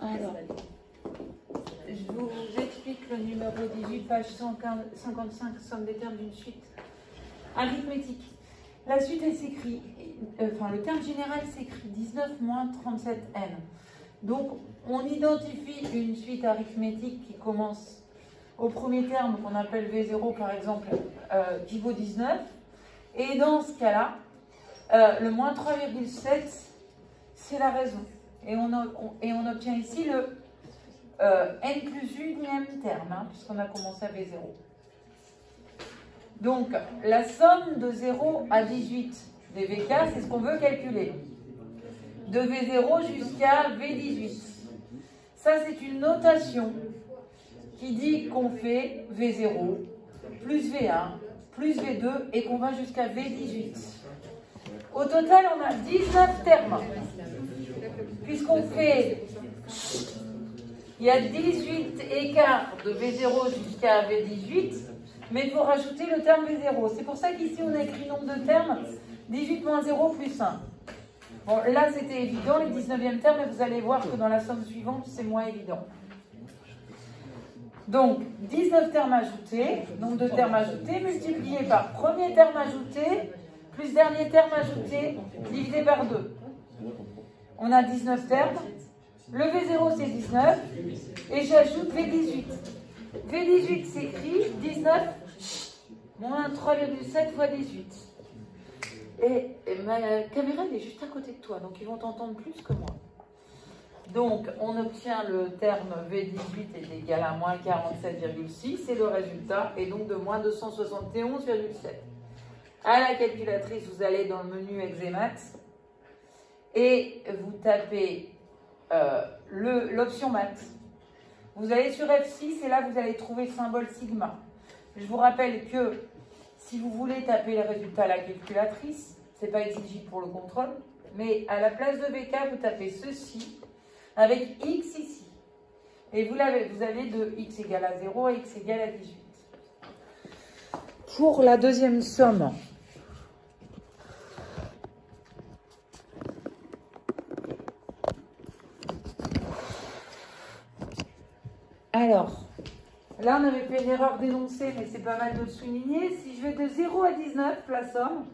Alors, je vous explique le numéro 18, page 155, somme des termes d'une suite arithmétique. La suite, elle s'écrit, le terme général s'écrit 19 moins 37n. Donc, on identifie une suite arithmétique qui commence au premier terme qu'on appelle V0 par exemple, qui vaut 19. Et dans ce cas-là, le moins 3,7, c'est la raison. Et on obtient ici le n plus unième terme, hein, puisqu'on a commencé à V0. Donc, la somme de 0 à 18 des VK, c'est ce qu'on veut calculer. De V0 jusqu'à V18. Ça, c'est une notation qui dit qu'on fait V0 plus V1 plus V2 et qu'on va jusqu'à V18. Au total, on a 19 termes. Puisqu'on fait... Il y a 18 écarts de V0 jusqu'à V18, mais il faut rajouter le terme V0. C'est pour ça qu'ici, on a écrit nombre de termes, 18 moins 0 plus 1. Bon, là, c'était évident, les 19e termes, et vous allez voir que dans la somme suivante, c'est moins évident. Donc, 19 termes ajoutés, nombre de termes ajoutés, multiplié par premier terme ajouté, plus dernier terme ajouté, divisé par 2. On a 19 termes. Le V0, c'est 19. Et j'ajoute V18. V18 s'écrit 19 moins 3,7 fois 18. Et ma caméra, elle est juste à côté de toi, donc ils vont t'entendre plus que moi. Donc, on obtient le terme V18 est égal à moins 47,6, c'est le résultat, et donc de moins 271,7. À la calculatrice, vous allez dans le menu Exemat, et vous tapez l'option maths. Vous allez sur F6, et là, vous allez trouver le symbole sigma. Je vous rappelle que si vous voulez taper les résultats à la calculatrice, ce n'est pas exigible pour le contrôle, mais à la place de VK, vous tapez ceci, avec x ici. Et vous avez de x égale à 0 à x égale à 18. Pour la deuxième somme, alors, là on avait fait l'erreur d'énoncé, mais c'est pas mal de le souligner. Si je vais de 0 à 19, la somme,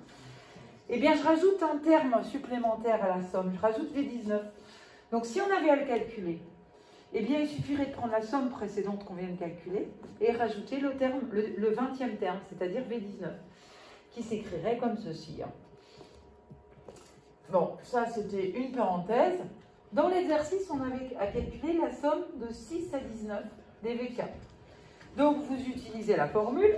eh bien je rajoute un terme supplémentaire à la somme, je rajoute les 19. Donc, si on avait à le calculer, eh bien, il suffirait de prendre la somme précédente qu'on vient de calculer et rajouter le 20e terme, c'est-à-dire V19, qui s'écrirait comme ceci. Bon, ça, c'était une parenthèse. Dans l'exercice, on avait à calculer la somme de 6 à 19 des VK. Donc, vous utilisez la formule.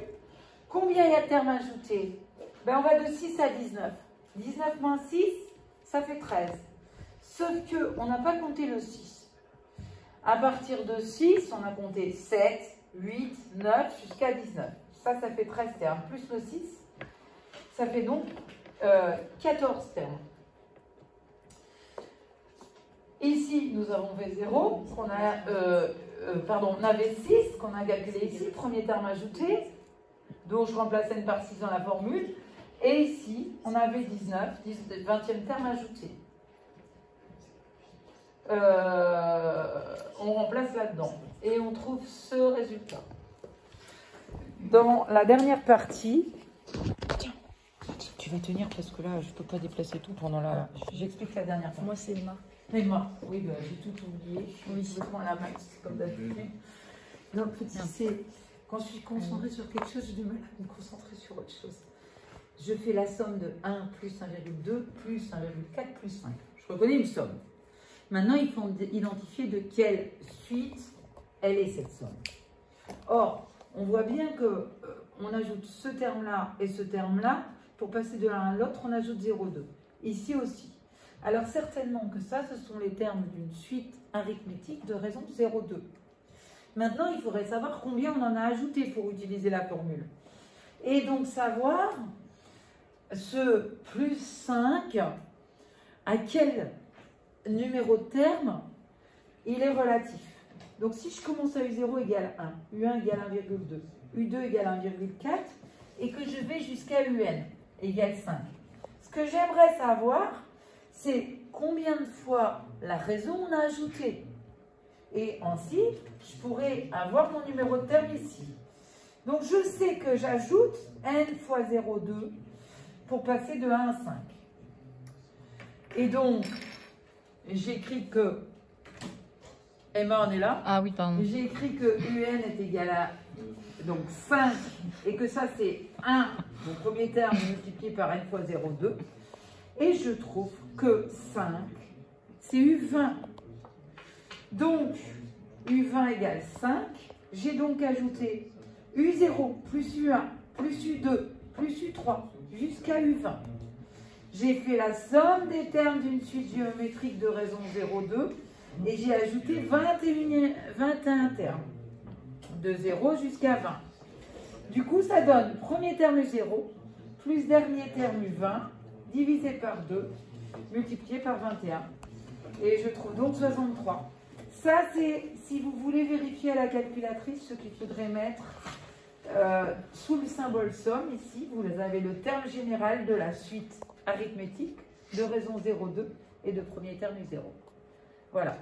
Combien il y a de termes ajoutés? Ben, on va de 6 à 19. 19 moins 6, ça fait 13. Sauf qu'on n'a pas compté le 6. À partir de 6, on a compté 7, 8, 9, jusqu'à 19. Ça fait 13 termes. Plus le 6, ça fait donc 14 termes. Ici, nous avons V0, on a V6, qu'on a calculé ici, premier terme ajouté, dont je remplace n par 6 dans la formule. Et ici, on a V19, 20e terme ajouté. On remplace là-dedans et on trouve ce résultat. Dans la dernière partie, tiens, tu vas tenir parce que là je peux pas déplacer tout pendant la. J'explique la dernière fois. Moi c'est Emma. Emma, oui, bah, j'ai tout oublié. Oui, je prends la main, c'est comme d'habitude. Non, petit, c'est quand je suis concentrée sur quelque chose, j'ai du mal à me concentrer sur autre chose. Je fais la somme de 1 plus 1,2 plus 1,4 plus 5. Je reconnais une somme. Maintenant, il faut identifier de quelle suite elle est cette somme. Or, on voit bien que on ajoute ce terme-là et ce terme-là. Pour passer de l'un à l'autre, on ajoute 0,2. Ici aussi. Alors, certainement que ça, ce sont les termes d'une suite arithmétique de raison 0,2. Maintenant, il faudrait savoir combien on en a ajouté pour utiliser la formule. Et donc, savoir ce plus 5, à quel numéro de terme il est relatif. Donc si je commence à U0 égale 1, U1 égale 1,2, U2 égale 1,4 et que je vais jusqu'à UN égale 5. Ce que j'aimerais savoir, c'est combien de fois la raison on a ajouté. Et ensuite, je pourrais avoir mon numéro de terme ici. Donc, je sais que j'ajoute n fois 0,2 pour passer de 1 à 5. Et donc, j'écris que... Emma, on est là? Ah oui, pardon. J'ai écrit que UN est égal à donc 5 et que ça c'est 1, mon premier terme multiplié par n fois 0,2. Et je trouve que 5, c'est U20. Donc, U20 égale 5. J'ai donc ajouté U0 plus U1 plus U2 plus U3 jusqu'à U20. J'ai fait la somme des termes d'une suite géométrique de raison 0,2 et j'ai ajouté 21 termes de 0 jusqu'à 20. Du coup, ça donne premier terme U0 plus dernier terme U20 divisé par 2 multiplié par 21. Et je trouve donc 63. Ça, c'est, si vous voulez vérifier à la calculatrice, ce qu'il faudrait mettre sous le symbole somme, ici, vous avez le terme général de la suite arithmétique de raison 0,2 et de premier terme U0. Voilà.